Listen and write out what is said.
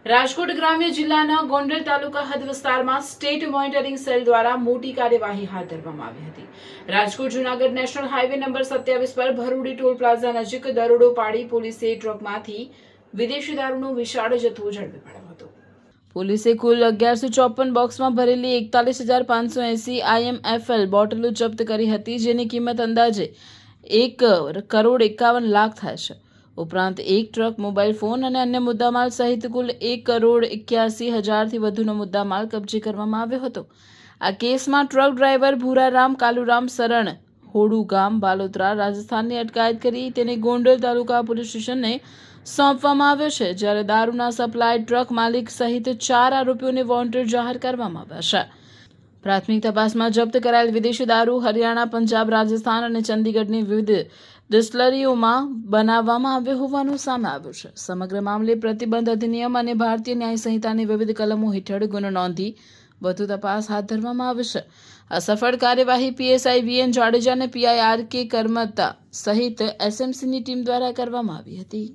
રાજકોટ ગ્રામ્ય જિલ્લાના ગોંડલ તાલુકા હદ વિસ્તારમાં સ્ટેટ મોનિટરિંગ સેલ દ્વારા મોટી કાર્યવાહી હાથ ધરવામાં આવી હતી. Rajkot Junagadh national highway number 27 પર ભરૂડી ટોલ પ્લાઝા નજીક દરોડો પાડી પોલીસે ટ્રકમાંથી વિદેશી દારૂનો વિશાળ જથ્થો ઝડપી પાડ્યો હતો. પોલીસે કુલ 1154 બોક્સમાં ભરેલી 41,580 IMFL બોટલો જપ્ત કરી હતી, જેની કિંમત અંદાજે 1,51,00,000 થાય છે. ઉપરાંત એક ટ્રક, મોબાઈલ ફોન અને અન્ય મુદ્દામાલ સહિત કુલ 1,81,00,000થી વધુનો મુદ્દામાલ કબજે કરવામાં આવ્યો હતો. આ કેસમાં ટ્રક ડ્રાઈવર ભૂરારામ કાલુરામ સરણ હોડુ ગામ બાલોતરા રાજસ્થાનની અટકાયત કરી તેને ગોંડલ તાલુકા પોલીસ સ્ટેશનને સોંપવામાં આવ્યો છે, જ્યારે દારૂના સપ્લાય ટ્રક માલિક સહિત 4 આરોપીઓને વોન્ટેડ જાહેર કરવામાં આવ્યા છે. પ્રાથમિક તપાસમાં જપ્ત કરાયેલ વિદેશી દારૂ હરિયાણા, પંજાબ, રાજસ્થાન અને ચંદીગઢની વિવિધ ડિસ્ટલરીઓમાં બનાવવામાં આવ્યો હોવાનું સામે આવ્યું છે. સમગ્ર મામલે પ્રતિબંધ અધિનિયમ અને ભારતીય ન્યાય સંહિતાની વિવિધ કલમો હેઠળ ગુનો નોંધી વધુ તપાસ હાથ ધરવામાં આવી છે. આ સફળ કાર્યવાહી PSI VN જાડેજા અને PI RK કરમતા સહિત SMCની ટીમ દ્વારા કરવામાં આવી હતી.